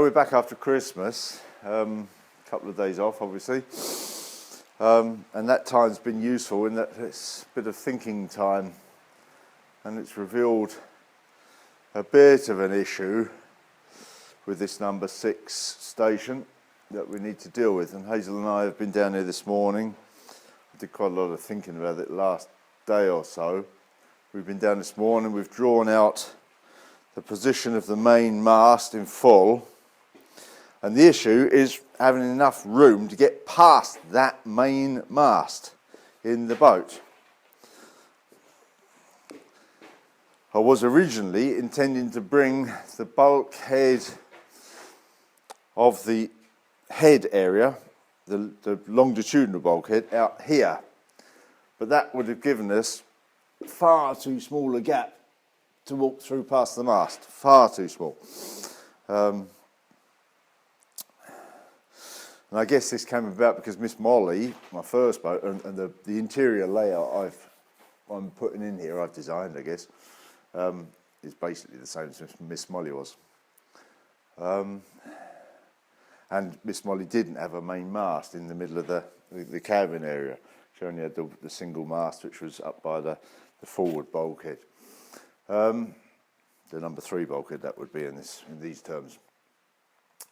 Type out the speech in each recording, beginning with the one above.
we're back after Christmas, a couple of days off obviously, and that time's been useful in that it's a bit of thinking time, and it's revealed a bit of an issue with this number 6 station that we need to deal with. And Hazel and I have been down here this morning. I did quite a lot of thinking about it last day or so. We've been down this morning, we've drawn out the position of the main mast in full, and the issue is having enough room to get past that main mast in the boat. I was originally intending to bring the bulkhead of the head area, the longitudinal bulkhead, out here, but that would have given us far too small a gap to walk through past the mast, far too small. And I guess this came about because Miss Molly, my first boat, and the interior layout I'm putting in here, I've designed, I guess, is basically the same as Miss Molly was. And Miss Molly didn't have a main mast in the middle of the cabin area. She only had the single mast, which was up by the forward bulkhead. The number 3 bulkhead, that would be in these terms.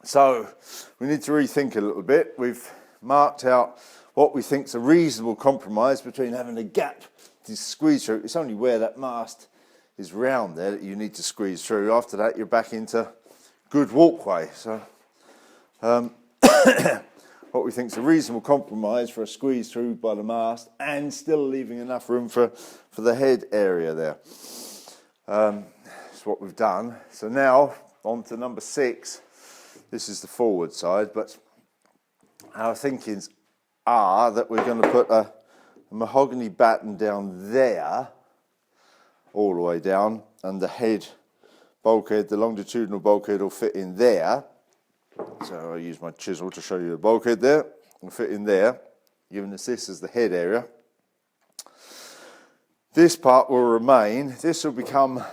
So we need to rethink a little bit. We've marked out what we think is a reasonable compromise between having a gap to squeeze through. It's only where that mast is round there that you need to squeeze through. After that, you're back into good walkway. So what we think is a reasonable compromise for a squeeze through by the mast and still leaving enough room for the head area there. That's what we've done. So now on to number 6. This is the forward side, but our thinkings are that we're going to put a mahogany batten down there, all the way down, and the head bulkhead, the longitudinal bulkhead, will fit in there. So I'll use my chisel to show you the bulkhead there. It'll fit in there, giving us this as the head area. This part will remain. This will become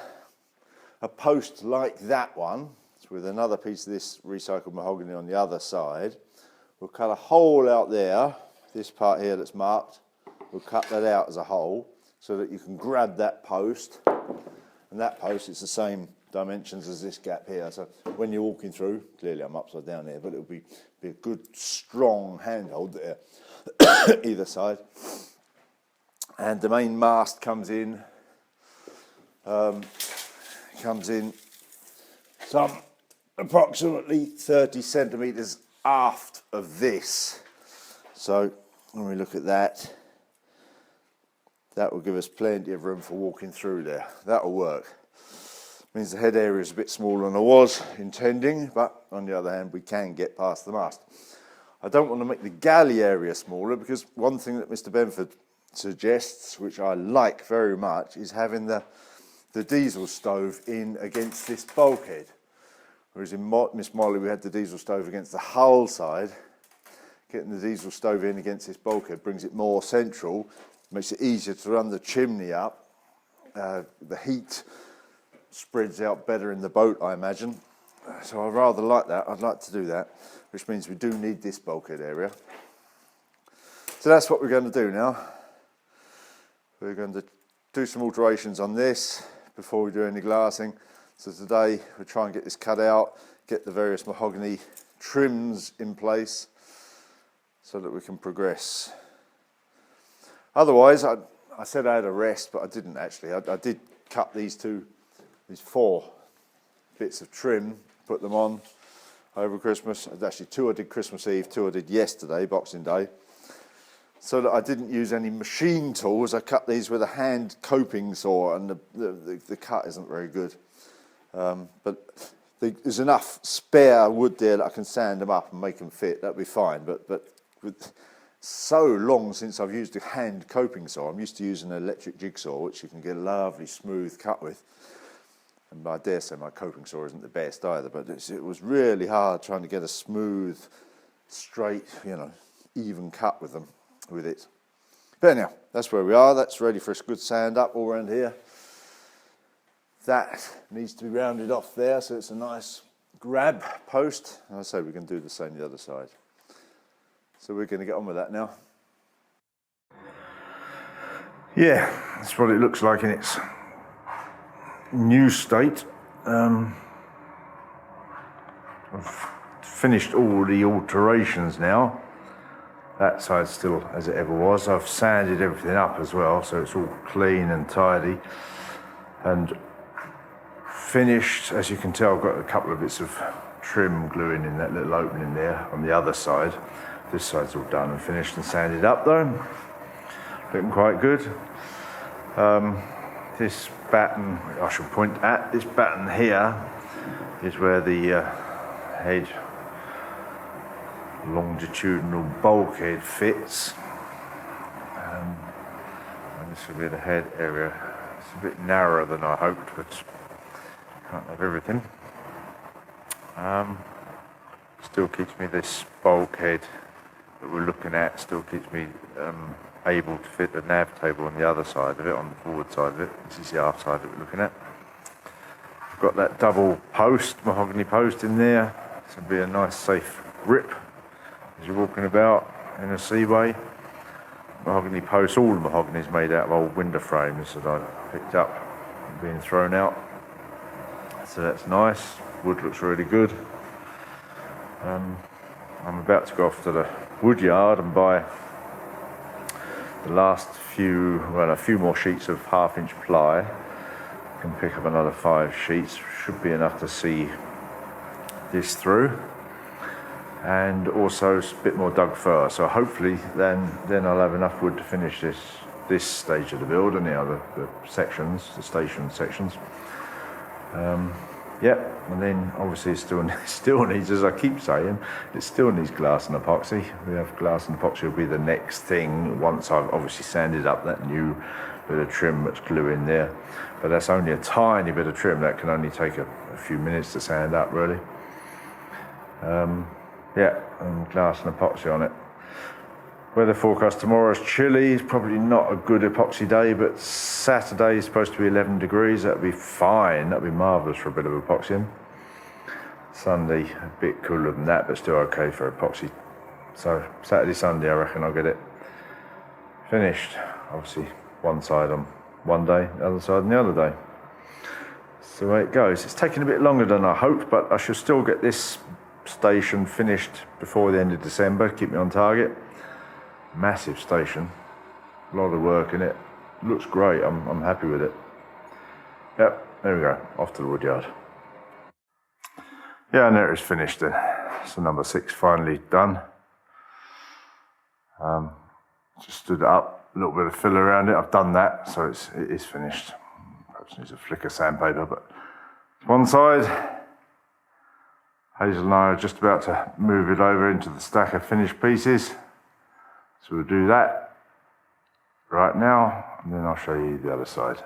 a post like that one, with another piece of this recycled mahogany on the other side. We'll cut a hole out there, this part here that's marked, we'll cut that out as a hole so that you can grab that post, and that post is the same dimensions as this gap here. So when you're walking through, clearly I'm upside down here, but it'll be a good strong handhold there either side. And the main mast comes in some approximately 30 centimetres aft of this. So when we look at that, that will give us plenty of room for walking through there. That'll work. Means the head area is a bit smaller than I was intending, but on the other hand, we can get past the mast. I don't want to make the galley area smaller, because one thing that Mr. Benford suggests, which I like very much, is having the diesel stove in against this bulkhead. Whereas in Miss Molly, we had the diesel stove against the hull side. Getting the diesel stove in against this bulkhead brings it more central, makes it easier to run the chimney up. The heat spreads out better in the boat, I imagine. So I rather like that. I'd like to do that, which means we do need this bulkhead area. So that's what we're going to do now. We're going to do some alterations on this before we do any glassing. So today we'll try and get this cut out, get the various mahogany trims in place so that we can progress. Otherwise, I said I had a rest, but I didn't actually. I did cut these 4 bits of trim, put them on over Christmas. Actually 2 I did Christmas Eve, 2 I did yesterday, Boxing Day. So that I didn't use any machine tools. I cut these with a hand coping saw, and the cut isn't very good. But there's enough spare wood there that I can sand them up and make them fit. That'd be fine. But with so long since I've used a hand coping saw, I'm used to using an electric jigsaw, which you can get a lovely smooth cut with. And I dare say my coping saw isn't the best either, but it was really hard trying to get a smooth, straight, even cut with it. But anyhow, that's where we are. That's ready for a good sand up all around here. That needs to be rounded off there, so it's a nice grab post. And I say we can do the same the other side. So we're going to get on with that now. Yeah, that's what it looks like in its new state. I've finished all the alterations now. That side's still as it ever was. I've sanded everything up as well, so it's all clean and tidy. And finished, as you can tell, I've got a couple of bits of trim gluing in that little opening there on the other side. This side's all done and finished and sanded up though. Looking quite good. This batten, I should point at, this batten here is where the head longitudinal bulkhead fits. And this will be the head area. It's a bit narrower than I hoped, but can't have everything. Still keeps me this bulkhead that we're looking at, still keeps me able to fit the nav table on the other side of it, on the forward side of it. This is the aft side that we're looking at. I've got that double post, mahogany post in there. This will be a nice safe grip as you're walking about in a seaway. Mahogany post, all the mahogany is made out of old window frames that I picked up and being thrown out. So that's nice. Wood looks really good. I'm about to go off to the wood yard and buy the last few, well, a few more sheets of 1/2 inch ply. I can pick up another 5 sheets, should be enough to see this through. And also a bit more dug fir, so hopefully then I'll have enough wood to finish this stage of the build and the other sections, the station sections. Yeah, and then obviously it still needs, as I keep saying, it still needs glass and epoxy. We have glass and epoxy will be the next thing once I've obviously sanded up that new bit of trim that's glue in there. But that's only a tiny bit of trim, that can only take a few minutes to sand up really. Yeah, and glass and epoxy on it. Weather forecast tomorrow is chilly. It's probably not a good epoxy day, but Saturday is supposed to be 11 degrees. That'd be fine. That'd be marvellous for a bit of epoxying. Sunday, a bit cooler than that, but still okay for epoxy. So Saturday, Sunday, I reckon I'll get it finished. Obviously, one side on one day, the other side on the other day. That's the way it goes. It's taking a bit longer than I hoped, but I should still get this station finished before the end of December. Keep me on target. Massive station, a lot of work in it. Looks great. I'm happy with it. Yep, there we go. Off to the woodyard. Yeah, and there it's finished then. So number 6 finally done. Just stood it up, a little bit of fill around it. I've done that, so it is finished. Perhaps needs a flick of sandpaper, but one side. Hazel and I are just about to move it over into the stack of finished pieces. So we'll do that right now, and then I'll show you the other side.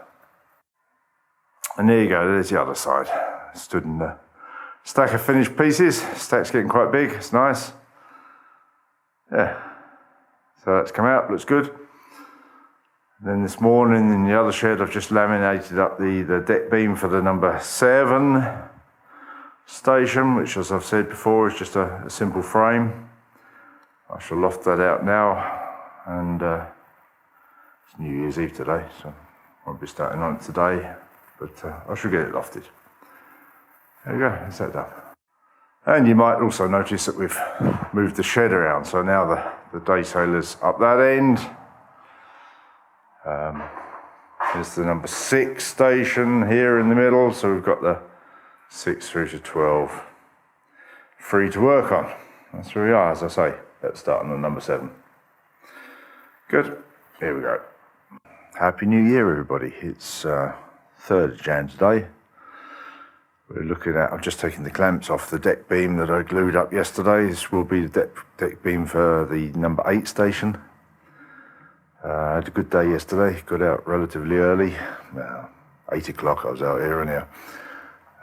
And there you go, there's the other side. Stood in the stack of finished pieces. Stack's getting quite big, it's nice. Yeah, so that's come out, looks good. And then this morning in the other shed, I've just laminated up the deck beam for the number 7 station, which, as I've said before, is just a simple frame. I shall loft that out now, and it's New Year's Eve today, so I won't be starting on it today, but I should get it lofted. There we go, that's that done. And you might also notice that we've moved the shed around, so now the day sailor's up that end. Here's the number 6 station here in the middle, so we've got the 6 through to 12 free to work on. That's where we are, as I say. Let's start on the number 7. Good. Here we go. Happy New Year, everybody. It's 3rd of Jan today. We're looking at, I've just taken the clamps off the deck beam that I glued up yesterday. This will be the deck beam for the number 8 station. I had a good day yesterday. Got out relatively early. 8 o'clock I was out here and here.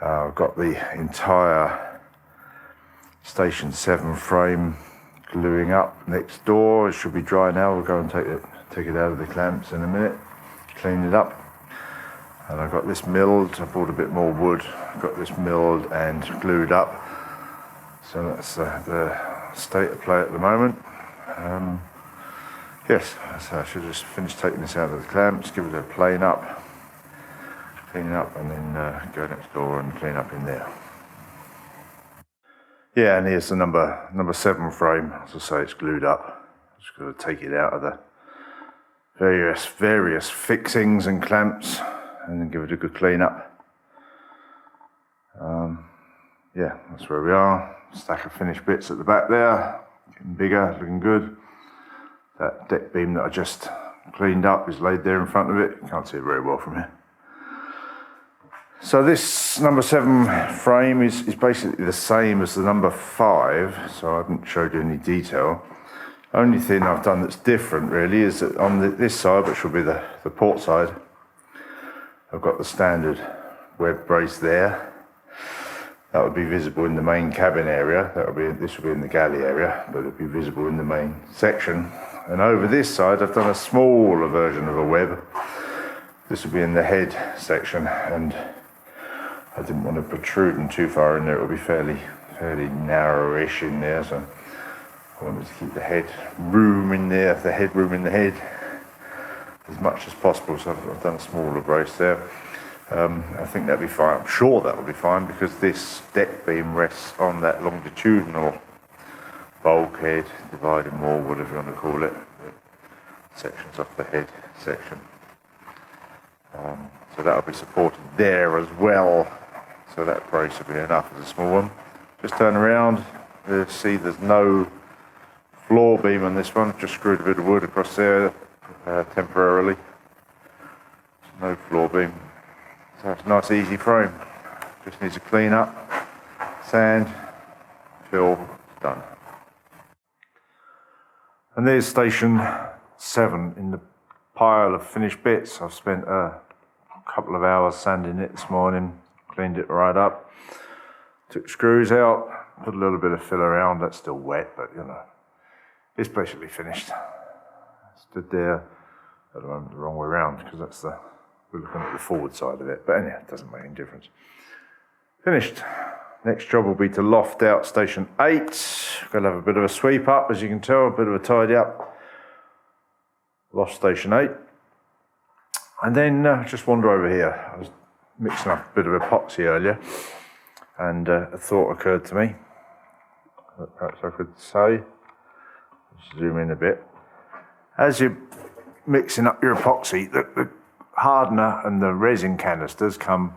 I've got the entire station 7 frame gluing up next door. It should be dry now. We'll go and take it out of the clamps in a minute, clean it up. And I've got this milled. I bought a bit more wood. Got this milled and glued up. So that's the state of play at the moment. Yes, so I should just finish taking this out of the clamps, give it a clean up, and then go next door and clean up in there. Yeah, and here's the number 7 frame. As I say, it's glued up. Just got to take it out of the various fixings and clamps, and then give it a good clean up. Yeah, that's where we are. Stack of finished bits at the back there, getting bigger, looking good. That deck beam that I just cleaned up is laid there in front of it. You can't see it very well from here. So this number 7 frame is basically the same as the number 5, so I haven't showed you any detail. Only thing I've done that's different really is that on this side, which will be the port side, I've got the standard web brace there. That would be visible in the main cabin area. This will be in the galley area, but it'll be visible in the main section. And over this side, I've done a smaller version of a web. This will be in the head section, and I didn't want to protrude them too far in there. It will be fairly narrowish in there, so I wanted to keep the head room in there, the headroom in the head, as much as possible. So I've done a smaller brace there. I think that'll be fine. I'm sure that will be fine because this deck beam rests on that longitudinal bulkhead, dividing wall, whatever you want to call it. Sections off the head section. So that'll be supported there as well. So that brace will be enough as a small one. Just turn around. You'll see there's no floor beam on this one. Just screwed a bit of wood across there temporarily. No floor beam. So it's a nice easy frame. Just needs a clean up, sand, fill, done. And there's station 7 in the pile of finished bits. I've spent a couple of hours sanding it this morning, cleaned it right up, took screws out, put a little bit of fill around. That's still wet, but you know, it's basically finished. Stood there at the moment the wrong way around because we're looking at the forward side of it. But anyhow, it doesn't make any difference. Finished. Next job will be to loft out station 8. Going to have a bit of a sweep up, as you can tell, a bit of a tidy up. Loft station 8. And then just wander over here. I was mixing up a bit of epoxy earlier, and a thought occurred to me. Perhaps I could say, let's zoom in a bit. As you're mixing up your epoxy, the hardener and the resin canisters come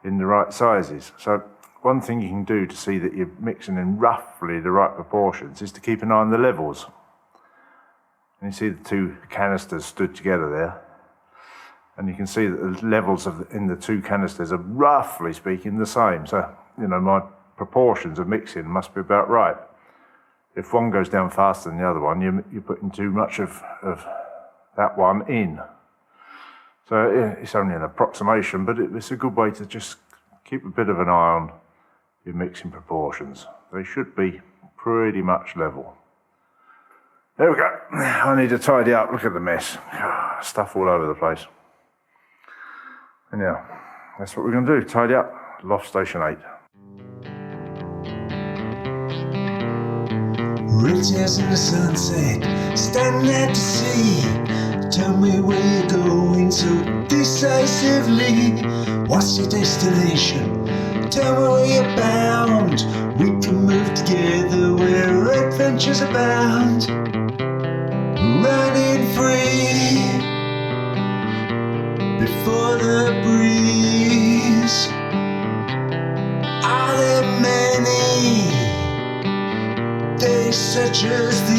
in the right sizes. So one thing you can do to see that you're mixing in roughly the right proportions is to keep an eye on the levels. And you see the 2 canisters stood together there. And you can see that the levels in the 2 canisters are roughly speaking the same. So, you know, my proportions of mixing must be about right. If one goes down faster than the other one, you're putting too much of that one in. So it's only an approximation, but it's a good way to just keep a bit of an eye on your mixing proportions. They should be pretty much level. There we go. I need to tidy up. Look at the mess. Stuff all over the place. And yeah, that's what we're going to do. Tidy up. Loft station 8. Red tears in the sunset, standing at the sea. Tell me where you're going so decisively. What's your destination? Tell me where you're bound. We can move together where adventures abound. Running free before the breeze. Are there many days such as these?